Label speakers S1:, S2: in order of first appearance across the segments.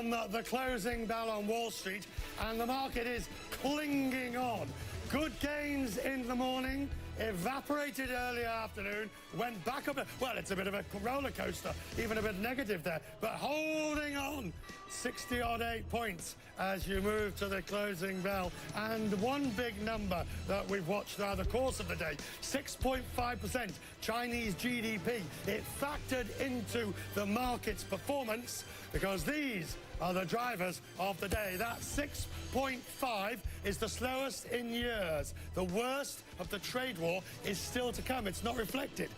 S1: from the closing bell on Wall Street, and the market is clinging on. Good gains in the morning, evaporated early afternoon, went back up. Well, it's a bit of a roller coaster, even a bit negative there, but holding on 60-odd 8 points as you move to the closing bell. And one big number that we've watched throughout the course of the day, 6.5% Chinese GDP. It factored into the market's performance because these are the drivers of the day. That 6.5 is the slowest in years. The worst of the trade war is still to come. It's not reflected.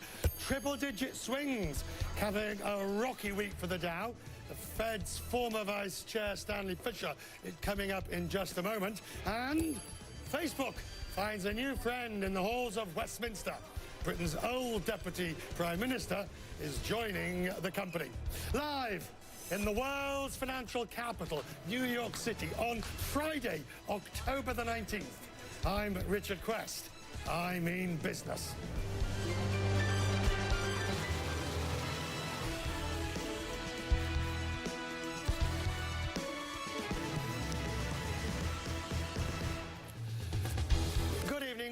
S1: Triple-digit swings, having a rocky week for the Dow. The Fed's former Vice Chair, Stanley Fischer, is coming up in just a moment. And Facebook finds a new friend in the halls of Westminster. Britain's old Deputy Prime Minister is joining the company. Live in the world's financial capital, New York City, on Friday, October the 19th. I'm Richard Quest. I mean business.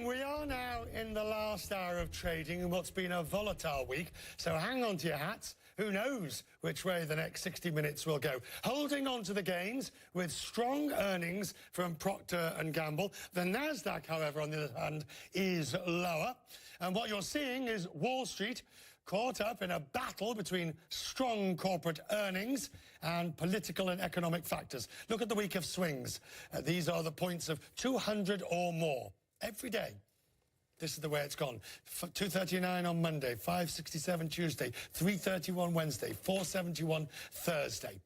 S1: We are now in the last hour of trading in what's been a volatile week, so hang on to your hats. Who knows which way the next 60 minutes will go. Holding on to the gains with strong earnings from Procter & Gamble. The Nasdaq, however, on the other hand, is lower. And what you're seeing is Wall Street caught up in a battle between strong corporate earnings and political and economic factors. Look at the week of swings. These are the points of 200 or more. Every day, this is the way it's gone. 239 on Monday, 567 Tuesday, 331 Wednesday, 471 Thursday.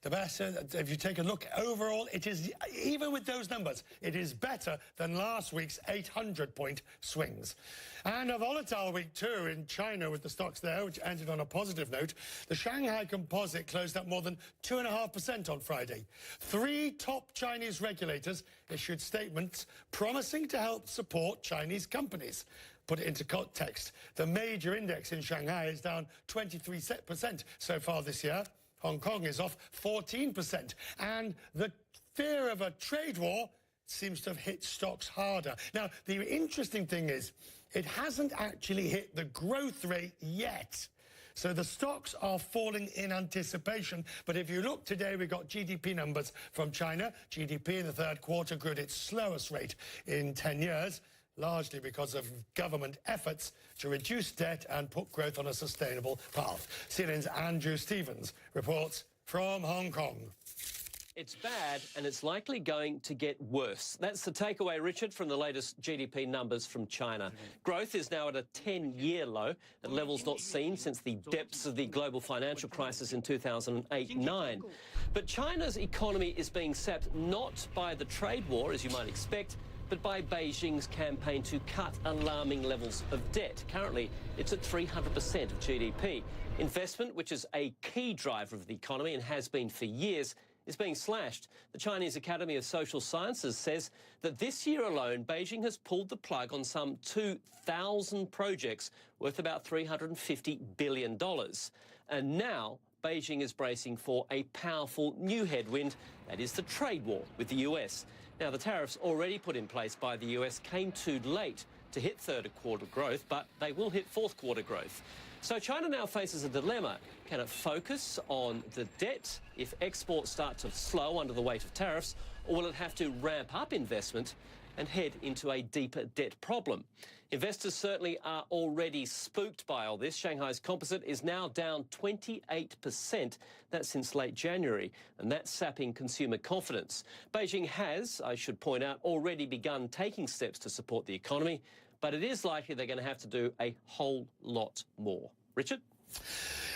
S1: The best, if you take a look overall, it is, even with those numbers, it is better than last week's 800-point swings. And a volatile week, too, in China with the stocks there, which ended on a positive note. The Shanghai Composite closed up more than 2.5% on Friday. 3 top Chinese regulators issued statements promising to help support Chinese companies. Put it into context, the major index in Shanghai is down 23% so far this year. Hong Kong is off 14%. And the fear of a trade war seems to have hit stocks harder. Now, the interesting thing is, it hasn't actually hit the growth rate yet. So the stocks are falling in anticipation. But if you look today, we got GDP numbers from China. GDP in the third quarter grew at its slowest rate in 10 years. Largely because of government efforts to reduce debt and put growth on a sustainable path. CNN's Andrew Stevens reports from Hong Kong.
S2: It's bad, and it's likely going to get worse. That's the takeaway, Richard, from the latest GDP numbers from China. Growth is now at a 10-year low, at levels not seen since the depths of the global financial crisis in 2008-9. But China's economy is being sapped not by the trade war, as you might expect, but by Beijing's campaign to cut alarming levels of debt. Currently, it's at 300% of GDP. Investment, which is a key driver of the economy and has been for years, is being slashed. The Chinese Academy of Social Sciences says that this year alone, Beijing has pulled the plug on some 2,000 projects worth about $350 billion. And now, Beijing is bracing for a powerful new headwind, that is the trade war with the US. Now, the tariffs already put in place by the US came too late to hit third quarter growth, but they will hit fourth quarter growth. So China now faces a dilemma. Can it focus on the debt if exports start to slow under the weight of tariffs, or will it have to ramp up investment and head into a deeper debt problem? Investors certainly are already spooked by all this. Shanghai's composite is now down 28%. That's since late January, and that's sapping consumer confidence. Beijing has, I should point out, already begun taking steps to support the economy, but it is likely they're going to have to do a whole lot more. Richard?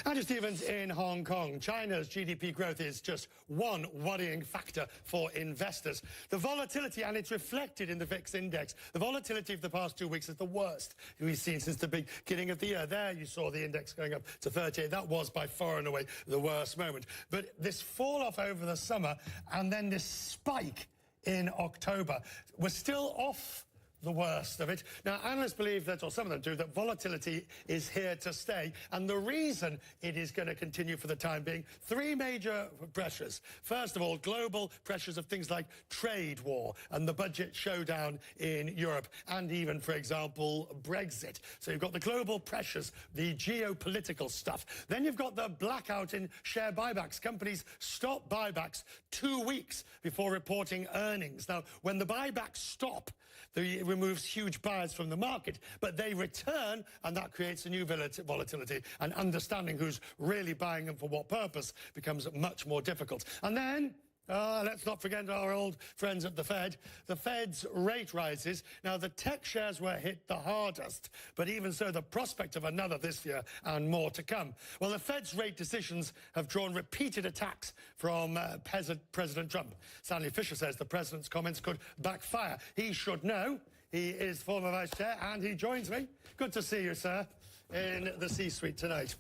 S1: Andrew Stevens in Hong Kong. China's GDP growth is just one worrying factor for investors. The volatility, and it's reflected in the VIX index, the volatility of the past 2 weeks is the worst we've seen since the beginning of the year. There you saw the index going up to 38. That was by far and away the worst moment. But this fall off over the summer and then this spike in October, we're still off the worst of it. Now, analysts believe that, or some of them do, that volatility is here to stay. And the reason it is going to continue for the time being, three major pressures. First of all, global pressures of things like trade war and the budget showdown in Europe, and even, for example, Brexit. So you've got the global pressures, the geopolitical stuff. Then you've got the blackout in share buybacks. Companies stop buybacks 2 weeks before reporting earnings. Now, when the buybacks stop, it removes huge buyers from the market, but they return, and that creates a new volatility, and understanding who's really buying them for what purpose becomes much more difficult. And then, let's not forget our old friends at the Fed. The Fed's rate rises. Now, the tech shares were hit the hardest, but even so, the prospect of another this year and more to come. Well, the Fed's rate decisions have drawn repeated attacks from President Trump. Stanley Fischer says the president's comments could backfire. He should know. He is former vice chair, and he joins me. Good to see you, sir, in the C-suite tonight.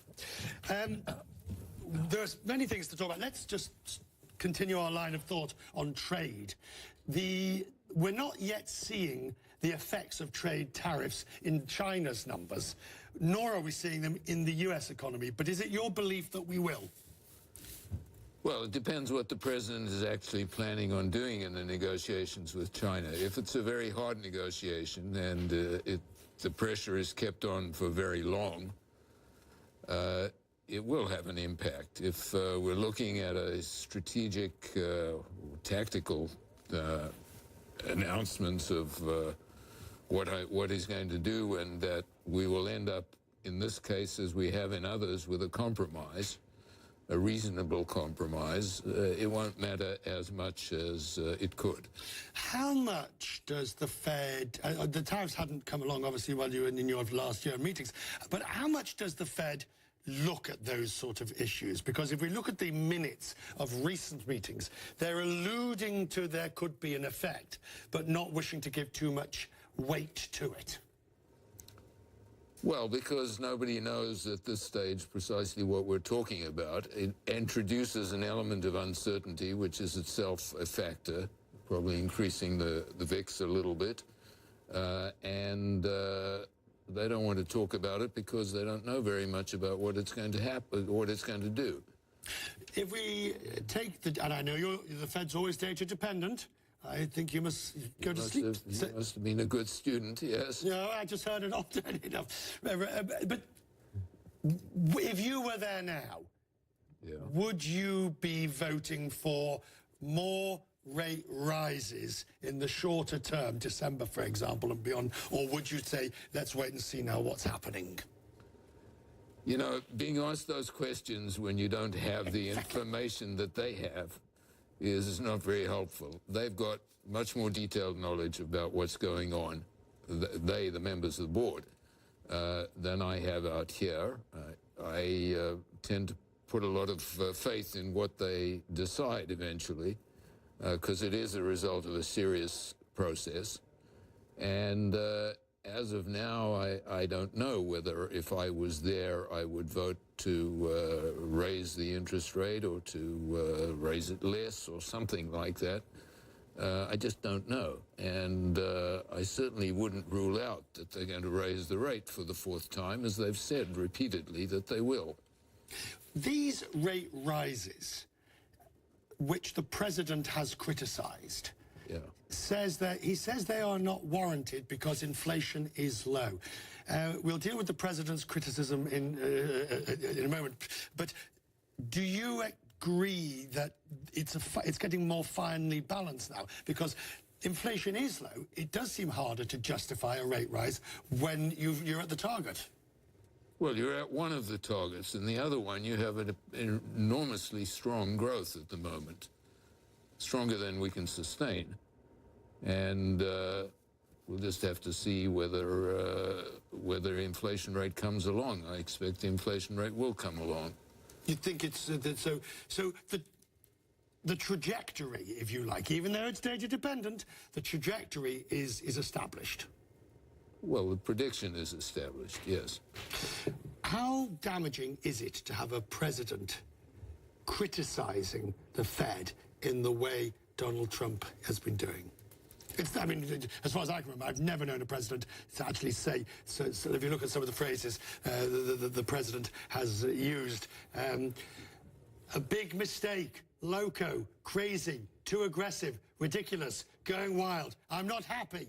S1: There's many things to talk about. Let's just continue our line of thought on trade. We're not yet seeing the effects of trade tariffs in China's numbers, nor are we seeing them in the US economy. But is it your belief that we will?
S3: Well, it depends what the president is actually planning on doing in the negotiations with China. If it's a very hard negotiation and the pressure is kept on for very long, it will have an impact. If we're looking at a strategic, tactical announcements of what he's going to do, and that we will end up, in this case, as we have in others, with a compromise, a reasonable compromise, it won't matter as much as it could.
S1: How much does the Fed, the tariffs hadn't come along, obviously, while you were in your last year meetings, but how much does the Fed look at those sort of issues? Because if we look at the minutes of recent meetings, they're alluding to there could be an effect, but not wishing to give too much weight to it.
S3: Well, because nobody knows at this stage precisely what we're talking about. It introduces an element of uncertainty, which is itself a factor, probably increasing the VIX a little bit. They don't want to talk about it because they don't know very much about what it's going to happen, what it's going to do.
S1: If we take and I know the Fed's always data dependent. I think you must go to sleep.
S3: You must have been a good student, yes.
S1: No, I just heard it often enough. But if you were there now,
S3: yeah,
S1: would you be voting for more rate rises in the shorter term, December, for example, and beyond? Or would you say, let's wait and see now what's happening?
S3: You know, being asked those questions when you don't have the information that they have is not very helpful. They've got much more detailed knowledge about what's going on, the members of the board, than I have out here. I tend to put a lot of faith in what they decide eventually, because it is a result of a serious process. And as of now, I don't know whether if I was there, I would vote to raise the interest rate or to raise it less or something like that. I just don't know. And I certainly wouldn't rule out that they're going to raise the rate for the fourth time, as they've said repeatedly that they will.
S1: These rate rises, which the president has criticized,
S3: yeah,
S1: he says they are not warranted because inflation is low. We'll deal with the president's criticism in a moment. But do you agree that it's getting more finely balanced now? Because inflation is low. It does seem harder to justify a rate rise when you're at the target.
S3: Well, you're at one of the targets, and the other one, you have an enormously strong growth at the moment, stronger than we can sustain. And we'll just have to see whether inflation rate comes along. I expect the inflation rate will come along.
S1: You think it's so the trajectory, if you like, even though it's data dependent, the trajectory is established.
S3: Well, the prediction is established, yes.
S1: How damaging is it to have a president criticizing the Fed in the way Donald Trump has been doing? I mean, as far as I can remember, I've never known a president to actually say. So if you look at some of the phrases the president has used, a big mistake, loco, crazy, too aggressive, ridiculous, going wild. I'm not happy.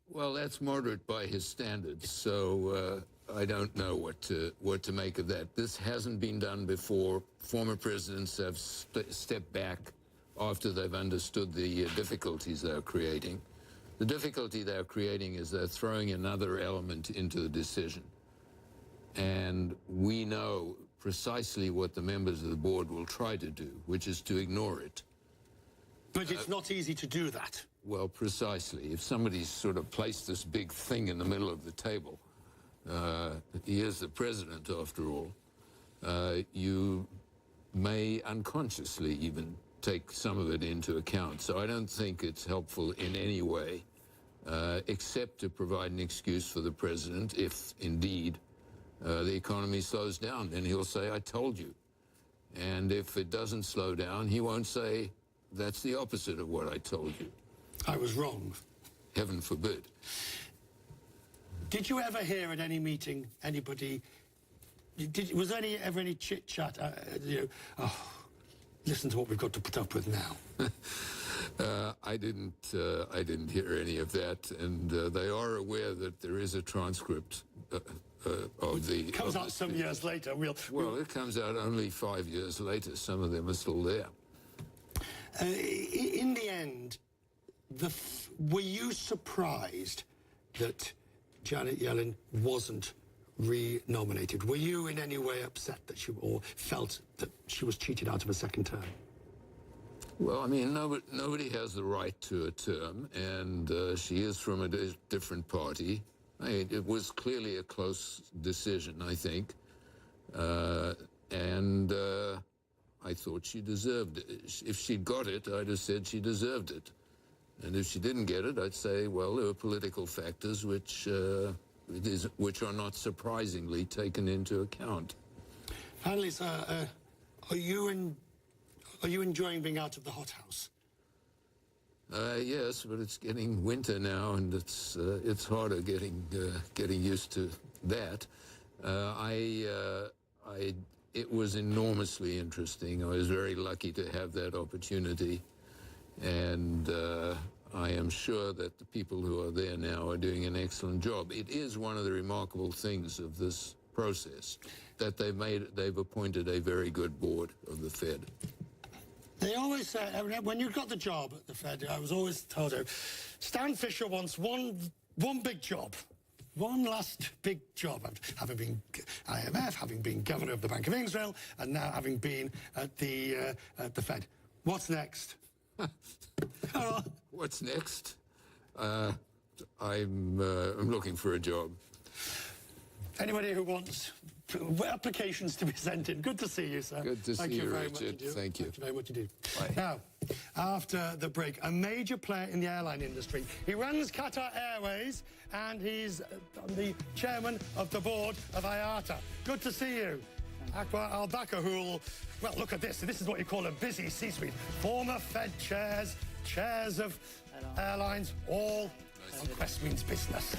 S3: Well, that's moderate by his standards, so I don't know what to make of that. This hasn't been done before. Former presidents have stepped back after they've understood the difficulties they're creating. The difficulty they're creating is they're throwing another element into the decision. And we know precisely what the members of the board will try to do, which is to ignore it.
S1: But it's not easy to do that.
S3: Well, precisely. If somebody's sort of placed this big thing in the middle of the table, he is the president after all, you may unconsciously even take some of it into account. So I don't think it's helpful in any way, except to provide an excuse for the president if indeed the economy slows down. Then he'll say, I told you. And if it doesn't slow down, he won't say, that's the opposite of what I told you.
S1: I was wrong.
S3: Heaven forbid.
S1: Did you ever hear at any meeting anybody? Was there ever any chit chat? Oh, listen to what we've got to put up with now.
S3: I didn't hear any of that, and they are aware that there is a transcript of the.
S1: It comes out some years later.
S3: Well, it comes out only 5 years later. Some of them are still there.
S1: In the end, were you surprised that Janet Yellen wasn't re-nominated? Were you in any way upset that or felt that she was cheated out of a second term?
S3: Well, I mean, nobody has the right to a term, and she is from a different party. It was clearly a close decision, I think, and I thought she deserved it. If she'd got it, I'd have said she deserved it. And if she didn't get it, I'd say, well, there were political factors which are not surprisingly taken into account.
S1: Finally, sir, are you enjoying being out of the hothouse?
S3: Yes, but it's getting winter now, and it's harder getting used to that. It was enormously interesting. I was very lucky to have that opportunity, and I am sure that the people who are there now are doing an excellent job. It is one of the remarkable things of this process that they've appointed a very good board of the Fed.
S1: They always say, when you got the job at the Fed, I was always told, Stan Fisher wants one big job. One last big job, having been IMF, having been governor of the Bank of Israel, and now having been at the Fed. What's next?
S3: What's next? I'm looking for a job.
S1: Anybody who wants applications to be sent in. Good to see you, sir.
S3: Good to see you, Richard.
S1: Thank you very much indeed.
S3: Bye.
S1: Now, after the break, a major player in the airline industry. He runs Qatar Airways, and he's the chairman of the board of IATA. Good to see you. Akbar Al-Bakr, who will, well, look at this. This is what you call a busy C-suite. Former Fed chairs of airlines, all on Questmeans business.